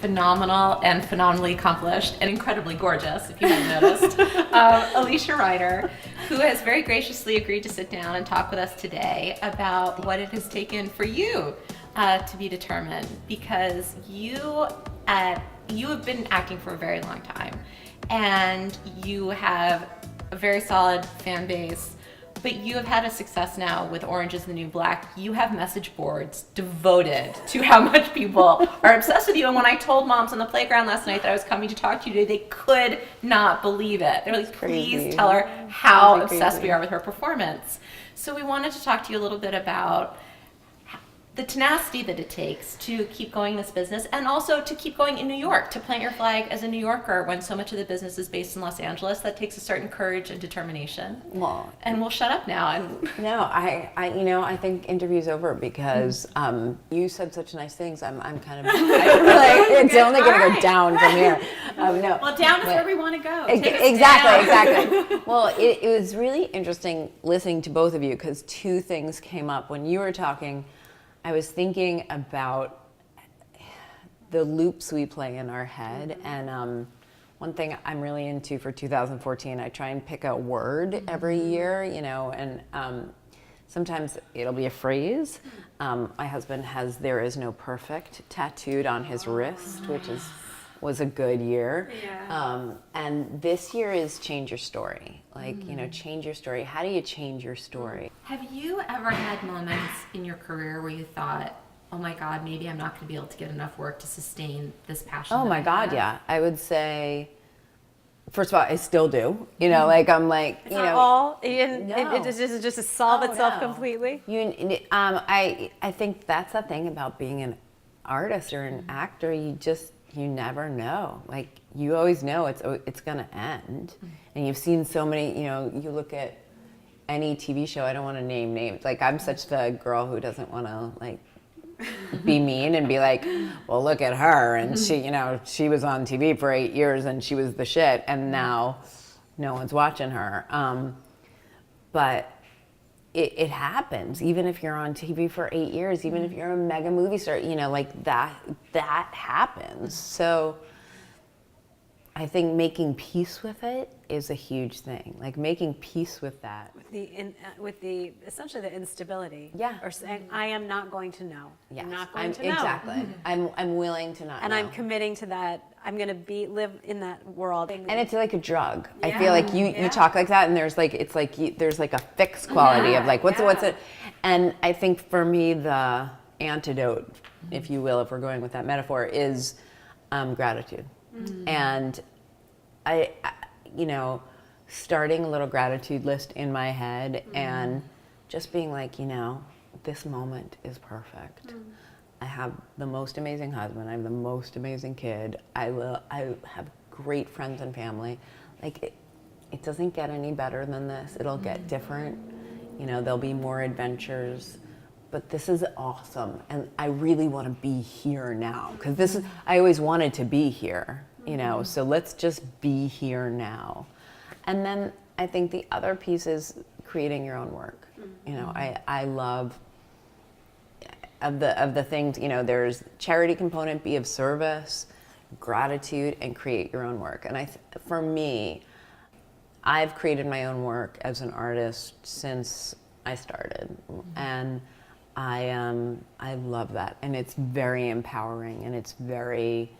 phenomenal and phenomenally accomplished and incredibly gorgeous, if you haven't noticed, Alysia Reiner, who has very graciously agreed to sit down and talk with us today about what it has taken for you to be determined, because you have been acting for a very long time, and you have a very solid fan base. But you have had a success now with Orange is the New Black. You have message boards devoted to how much people are obsessed with you. And when I told moms on the playground last night that I was coming to talk to you today, they could not believe it. They're like, please tell her how obsessed we are with her performance. So we wanted to talk to you a little bit about the tenacity that it takes to keep going this business, and also to keep going in New York, to plant your flag as a New Yorker when so much of the business is based in Los Angeles. That takes a certain courage and determination. Well, and we'll shut up now. And no, I think interview's over because you said such nice things. I'm kind of like, it's only going to go down from here. No. Well, down is where we want to go. Exactly. Well, it was really interesting listening to both of you, because two things came up when you were talking. I was thinking about the loops we play in our head, and one thing I'm really into for 2014, I try and pick a word every year, and sometimes it'll be a phrase. My husband has "there is no perfect" tattooed on his wrist, which was a good year. Yeah. And this year is change your story. Change your story. How do you change your story? Have you ever had moments in your career where you thought, oh my God, maybe I'm not going to be able to get enough work to sustain this passion? Oh my God, yeah. I would say, first of all, I still do. I'm like, it's not all. It just solve itself no. completely. I think that's the thing about being an artist or an actor. You never know. Like, you always know it's gonna end. And you've seen so many, you look at any TV show, I don't want to name names. Like, I'm such the girl who doesn't want to, be mean and be like, well, look at her. And she was on TV for 8 years and she was the shit. And now no one's watching her. But it happens, even if you're on TV for 8 years, even if you're a mega movie star, that happens. So I think making peace with it is a huge thing. Like, making peace with that. With the essentially the instability. Yeah. Or saying, I am not going to know. Yes. I'm not going to know. Exactly. I'm willing to not and know. I'm committing to that. I'm going to live in that world. And it's like a drug. Yeah. I feel like you talk like that, and there's there's a fixed quality of what's it. And I think for me, the antidote, if you will, if we're going with that metaphor, is gratitude. And I starting a little gratitude list in my head and just being like, this moment is perfect. I have the most amazing husband. I have the most amazing kid. I have great friends and family. Like, it doesn't get any better than this. It'll get different. There'll be more adventures. But this is awesome. And I really want to be here now. Because I always wanted to be here, so let's just be here now. And then I think the other piece is creating your own work. I love of the things, there's charity component, be of service, gratitude, and create your own work. And for me, I've created my own work as an artist since I started. And I love that. And it's very empowering, and it's very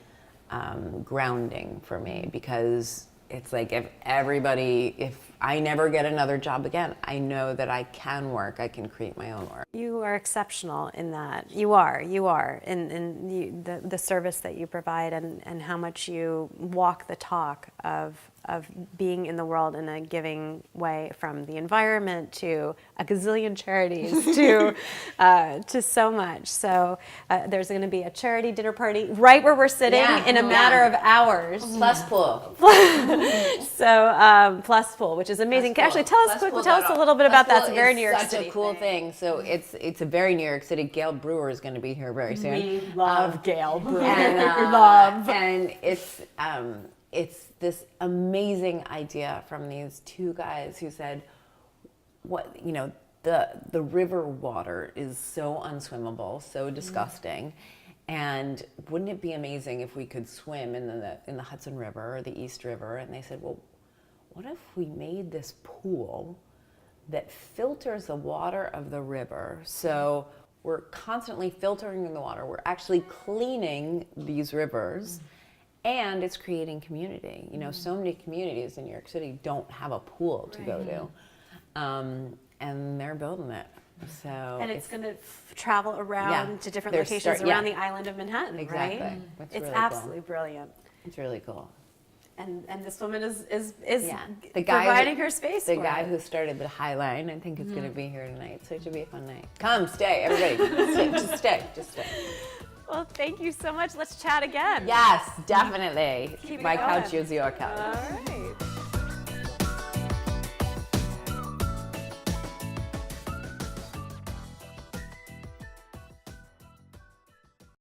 grounding for me, because it's like, if I never get another job again, I know that I can work, I can create my own work. You are exceptional in that. You are in the service that you provide, and how much you walk the talk of being in the world in a giving way, from the environment to a gazillion charities to so much. So there's going to be a charity dinner party right where we're sitting in a matter of hours. Plus pool. So plus pool, which is amazing. Actually, tell us a little bit about that. It's a very New York City. Such a cool thing. So it's a very New York City. Gail Brewer is going to be here very soon. We love Gail Brewer. And it's this amazing idea from these two guys who said, the river water is so unswimmable, so disgusting. And wouldn't it be amazing if we could swim in the Hudson River or the East River? And they said, well, what if we made this pool that filters the water of the river? So we're constantly filtering the water. We're actually cleaning these rivers, and it's creating community. You know, so many communities in New York City don't have a pool to go to, and they're building it. So and it's going to travel around to different locations around the island of Manhattan, exactly. right? It's It's really absolutely brilliant. It's really cool. And this woman is The guy providing her space The for guy it. who started the High Line, I think, is going to be here tonight. So it should be a fun night. Come, stay, everybody. Just stay. Well, thank you so much. Let's chat again. Yes, definitely. Keep it My going. couch is your couch. All right.